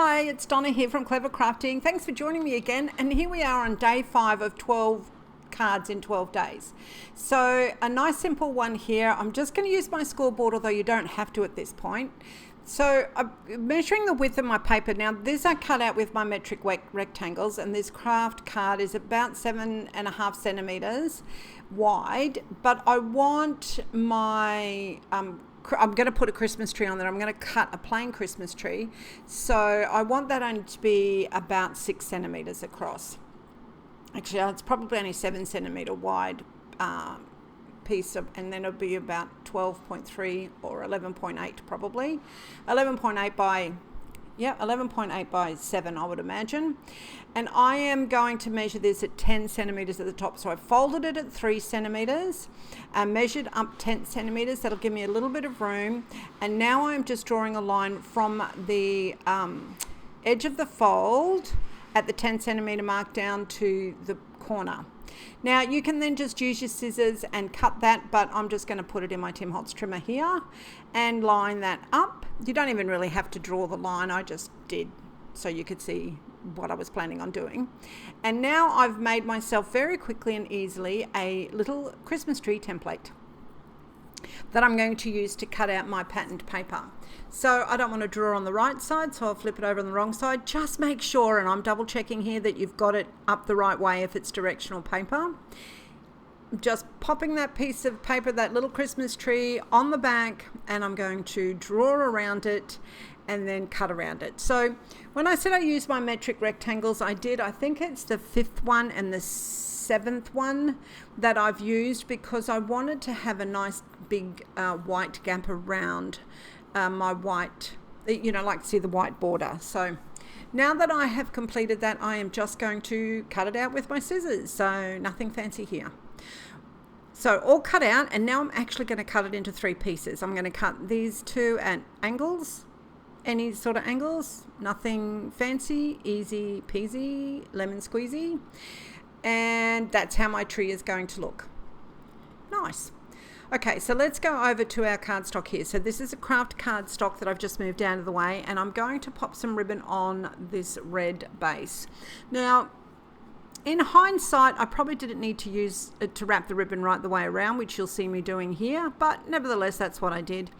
Hi, it's Donna here from Clever Crafting. Thanks for joining me again. And here we are on day 5 of 12 cards in 12 days. So a nice simple one here. I'm just going to use my scoreboard, although you don't have to at this point. So I'm measuring the width of my paper. Now these are cut out with my metric rectangles, and this craft card is about 7.5 centimeters wide, but I want my I'm going to put a Christmas tree on there. I'm going to cut a plain Christmas tree. So I want that only to be about 6 centimeters across. Actually, it's probably only 7 centimeter wide piece of, and then it'll be about 12.3 or 11.8 probably. 11.8 by 11.8 by 7, I would imagine. And I am going to measure this at 10 centimeters at the top. So I folded it at 3 centimeters and measured up 10 centimeters. That'll give me a little bit of room. And now I'm just drawing a line from the edge of the fold at the 10 centimeter mark down to the corner. Now you can then just use your scissors and cut that, but I'm just going to put it in my Tim Holtz trimmer here and line that up. You don't even really have to draw the line, I just did so you could see what I was planning on doing. And now I've made myself very quickly and easily a little Christmas tree template that I'm going to use to cut out my patterned paper. So I don't want to draw on the right side, so I'll flip it over on the wrong side. Just make sure, and I'm double checking here, that you've got it up the right way if it's directional paper. Just popping that piece of paper, that little Christmas tree, on the back, and I'm going to draw around it and then cut around it. So when I said I use my metric rectangles, I think it's the 5th one and the 7th one that I've used, because I wanted to have a nice big white gap around my white, like to see the white border. So now that I have completed that, I am just going to cut it out with my scissors. So nothing fancy here. So all cut out, and now I'm actually going to cut it into 3 pieces. I'm going to cut these 2 at angles, any sort of angles, nothing fancy, easy peasy, lemon squeezy. And that's how my tree is going to look. Nice. Okay, so let's go over to our cardstock here. So this is a craft cardstock that I've just moved out of the way, and I'm going to pop some ribbon on this red base. Now, in hindsight, I probably didn't need to use to wrap the ribbon right the way around, which you'll see me doing here, but nevertheless, that's what I did.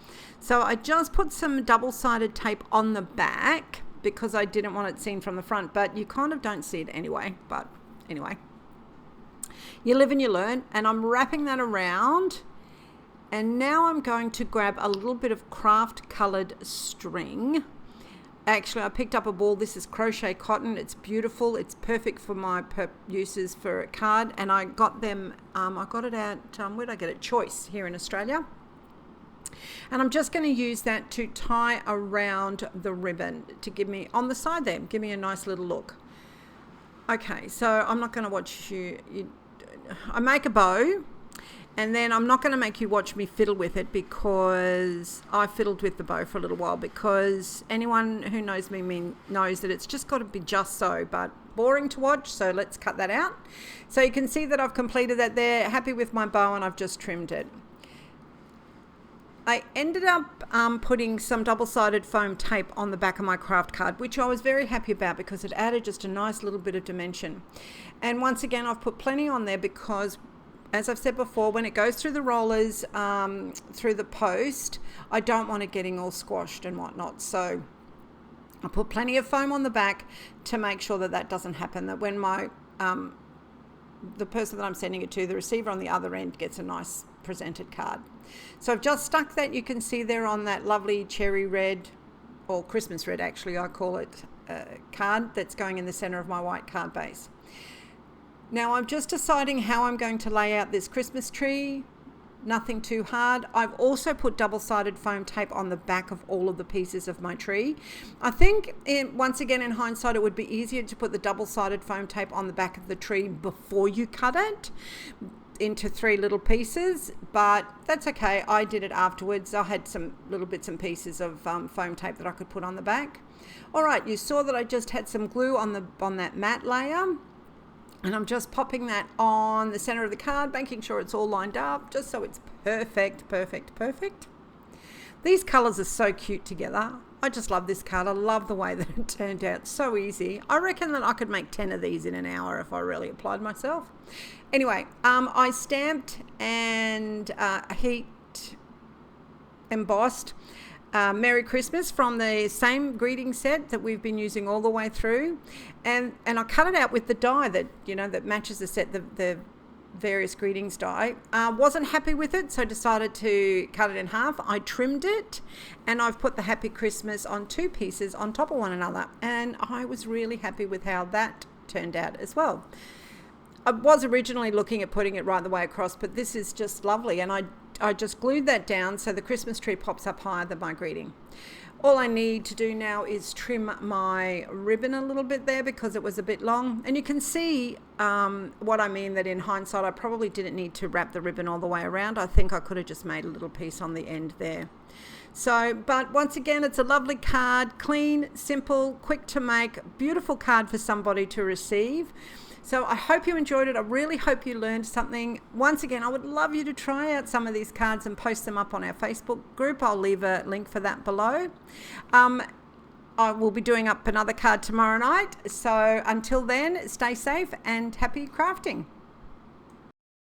So I just put some double-sided tape on the back because I didn't want it seen from the front, but you kind of don't see it anyway. But anyway, you live and you learn, and I'm wrapping that around. And now I'm going to grab a little bit of craft colored string. Actually, I picked up a ball. This is crochet cotton. It's beautiful. It's perfect for my uses for a card. And I got them, I got it at, where did I get it? Choice here in Australia. And I'm just going to use that to tie around the ribbon to give me, on the side there, give me a nice little look. Okay, so I'm not going to watch I make a bow. And then I'm not going to make you watch me fiddle with it, because I fiddled with the bow for a little while, because anyone who knows me knows that it's just got to be just so, but boring to watch. So let's cut that out. So you can see that I've completed that there, happy with my bow, and I've just trimmed it. I ended up putting some double-sided foam tape on the back of my craft card, which I was very happy about because it added just a nice little bit of dimension. And once again, I've put plenty on there because, as I've said before, when it goes through the rollers, through the post, I don't want it getting all squashed and whatnot. So I put plenty of foam on the back to make sure that that doesn't happen, that when my the person that I'm sending it to, the receiver on the other end, gets a nice presented card. So I've just stuck that, you can see there, on that lovely cherry red, or Christmas red actually I call it, card that's going in the center of my white card base. Now I'm just deciding how I'm going to lay out this Christmas tree. Nothing too hard. I've also put double-sided foam tape on the back of all of the pieces of my tree. I think, once again, in hindsight, it would be easier to put the double-sided foam tape on the back of the tree before you cut it into 3 little pieces, but that's okay. I did it afterwards. I had some little bits and pieces of foam tape that I could put on the back. All right, you saw that I just had some glue on that matte layer. And I'm just popping that on the center of the card, making sure it's all lined up, just so it's perfect, perfect, perfect. These colors are so cute together. I just love this card. I love the way that it turned out. So easy. I reckon that I could make 10 of these in an hour if I really applied myself. Anyway, I stamped and heat embossed Merry Christmas from the same greeting set that we've been using all the way through, and I cut it out with the die that that matches the set, the various greetings die. Wasn't happy with it, so decided to cut it in half. I trimmed it, and I've put the Happy Christmas on 2 pieces on top of one another, and I was really happy with how that turned out as well. I was originally looking at putting it right the way across, but this is just lovely, and I just glued that down so the Christmas tree pops up higher than my greeting. All I need to do now is trim my ribbon a little bit there because it was a bit long. And you can see what I mean, that in hindsight, I probably didn't need to wrap the ribbon all the way around. I think I could have just made a little piece on the end there. So, but once again, it's a lovely card, clean, simple, quick to make, beautiful card for somebody to receive. So I hope you enjoyed it. I really hope you learned something. Once again, I would love you to try out some of these cards and post them up on our Facebook group. I'll leave a link for that below. I will be doing up another card tomorrow night. So until then, stay safe and happy crafting.